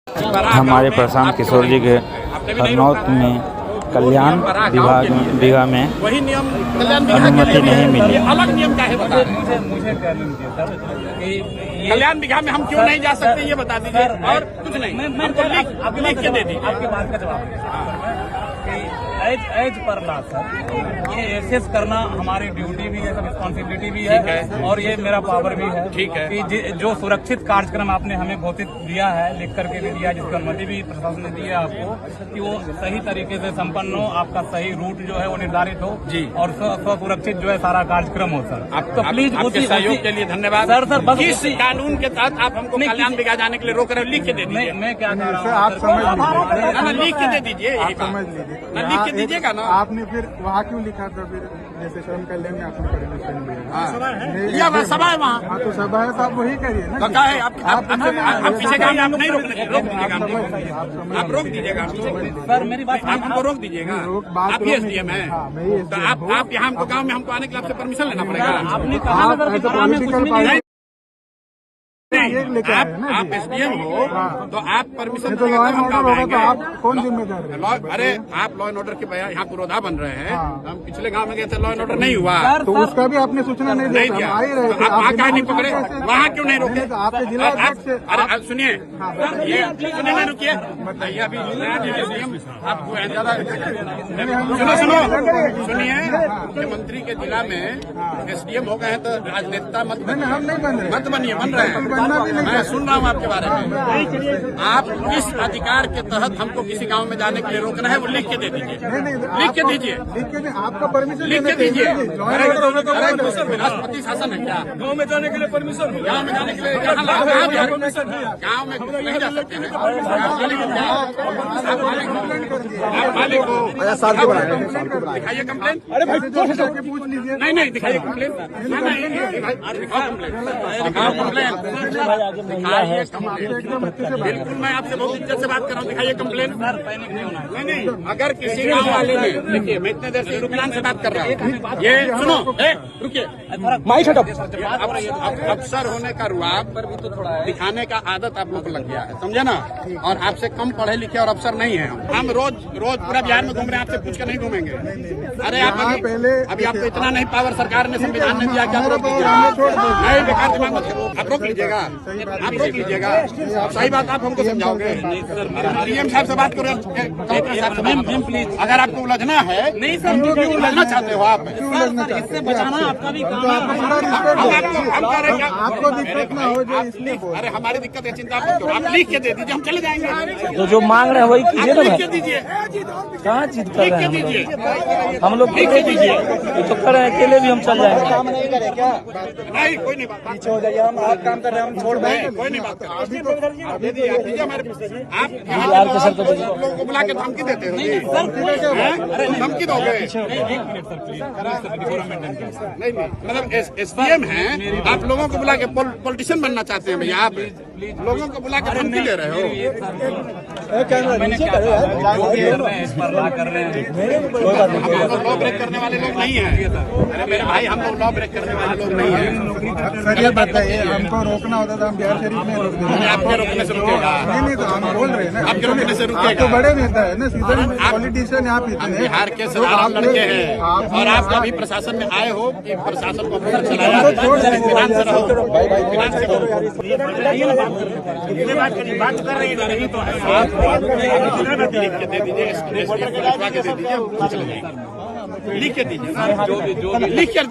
हमारे प्रशांत किशोर जी के हरनौत में कल्याण विभाग में अनुमति नहीं मिली। अलग नियम का है बता रहे मुझे कल्याण विभाग में हम क्यों नहीं जा सकते ये बता दीजिए। और कुछ नहीं, हमको लिख के दे दीजिए। आपकी बात का जवाब एज पर ला सर, ये एसेस करना हमारी ड्यूटी भी है, रिस्पॉन्सिबिलिटी भी है और ये मेरा पावर भी है। ठीक है कि जो सुरक्षित कार्यक्रम आपने हमें घोषित दिया है, लिख करके भी दिया, जिसकी अनुमति भी प्रशासन ने दी है आपको कि वो सही तरीके से संपन्न हो, आपका सही रूट जो है वो निर्धारित हो जी, और सुरक्षित जो है सारा कार्यक्रम हो सर। आप तो प्लीज आपके सहयोग के लिए धन्यवाद सर। बस किस कानून के तहत आप हमको कल्याण विभाग जाने के लिए रोक रहे हो? लिख के दे दीजिए। मैं क्या कह रहा हूँ, लिख के दे दीजिए, समझ लीजिए। लिख के दीजिएगा ना। आपने फिर वहाँ क्यों लिखा था? फिर जैसे श्रम कल्याण में आपने परमिशन दिया, सभा है वहाँ। हाँ तो सभा है तो आप वही करिए ना। क्या है आप पीछे जाइए, आप नहीं रोक दीजिएगा, आप रोक दीजिएगा सर मेरी बात आप हमको रोक दीजिएगा। आप ही एसडीएम है तो आप यहाँ हमको गाँव में हमको आने के लिए आपसे परमिशन लेना पड़ेगा। आपने कहा आप एसडीएम हो तो आप परमिशन तो लॉ एंड ऑर्डर होगा तो आप कौन जिम्मेदार है? अरे आप लॉ एंड ऑर्डर के यहाँ पुरोधा बन रहे हैं। हम पिछले गांव में गए थे, लॉ एंड ऑर्डर नहीं हुआ तो उसका भी आपने सूचना नहीं दिया। दिया। आ ही रहे थे, आप वहाँ क्यों नहीं पकड़े? वहाँ क्यों नहीं रोके? आपके जिला अध्यक्ष से अरे सुनिए, ये सुनिए ना, रुकिए, बताइए अभी एसडीएम आप ज्यादा सुनिए, मुख्यमंत्री के जिला में एसडीएम हो गए हैं तो राजनेता मत बनिए, बन रहे हैं। मैं सुन रहा हूँ आपके बारे में। आप किस अधिकार के तहत हमको किसी गांव में जाने के लिए रोकना है वो लिख के दे दीजिए। लिख के दीजिए, आपका परमिशन लिख के दीजिए। राष्ट्रपति शासन है क्या? गाँव में जाने के लिए परमिशन, गाँव में जाने के लिए गाँव में नहीं जा सकते हैं। आप मालिक हो, दिखाइए कंप्लेन। अरे भाई पूछ लीजिए। नहीं दिखाइए कंप्लेन। दिखाओ कंप्लेन। बिल्कुल, मैं आपसे बहुत इज्जत से बात कर रहा हूँ। दिखाइए कंप्लेन। नहीं, अगर किसी गाँव वाले ने, देखिए मैं इतने देर से रुकलान से बात कर रहा हूँ, ये सुनो, रुकिए, माइक हटो। अफसर होने का रुआब दिखाने का आदत आप लोग को लग गया है, समझे ना। और आपसे कम पढ़े लिखे और अफसर नहीं है हम रोज पूरा बिहार में घूम रहे हैं, आपसे पूछ कर नहीं घूमेंगे। अरे आप अभी आपको इतना नहीं पावर सरकार ने, संविधान ने दिया, क्या आप रोक दीजिएगा? नहीं, बेकार दिमाग मत करो, आप रोक लीजिएगा, आप रोक लीजिएगा। सही बात आप हमको समझाओगे। डीएम साहब से बात करो, प्लीज। अगर आपको उलझना है, नहीं सर, क्यों उलझना चाहते हो आप? इससे बचाना आपका भी काम है। आपको दिक्कत ना हो जाए इसलिए। अरे हमारी दिक्कत है, चिंता मत करो, आप लिख के दे दीजिए, हम चले जाएंगे। तो जो मांग रहे हैं वही कीजिए ना। लिख के दीजिए, कहाँ चीज कर लिख रहे के हैं दीजिए, हम लोग? लिख के दीजिए, तो कर रहे हैं, अकेले भी हम चल जाएंगे। नहीं कोई नहीं बात, पीछे हो जाइए, हम आप काम कर रहे हैं, हम छोड़ दें। कोई नहीं बात आप दे दीजिए, आप दीजिए हमारे। आप बिहार के सर को दीजिए। लोगों को बुला के धमकी देते हो? धमकी दोगे? नहीं, मतलब एसडीएम है, आप लोगों को बुला के पॉलिटिशियन बनना चाहते हैं भैया? आप लोगों को बुला के धमकी दे रहे हो? लॉ ब्रेक करने वाले लोग नहीं है। अरे मेरे भाई, हम लोग लॉ ब्रेक करने वाले लोग नहीं है। सर ये बताइए, हमको रोकना होता था, हम बिहार शरीफ में रोक देंगे। आपके रोकने से रुकेगा? नहीं तो हम बोल रहे हैं ना, आपके रोकने से रुकेगा? आप तो बड़े नेता है ना, सीजन पॉलिटिशियन आप ही हम बिहार के साधारण लड़के हैं और आप अभी प्रशासन में आए हो कि प्रशासन को अपना चलाया, फिनांस से रहो, फिनांस से रहो। बात कर रही है तो लिख के दे दीजिए, लिख के दीजिए, लिख के दीजिए, लिख कर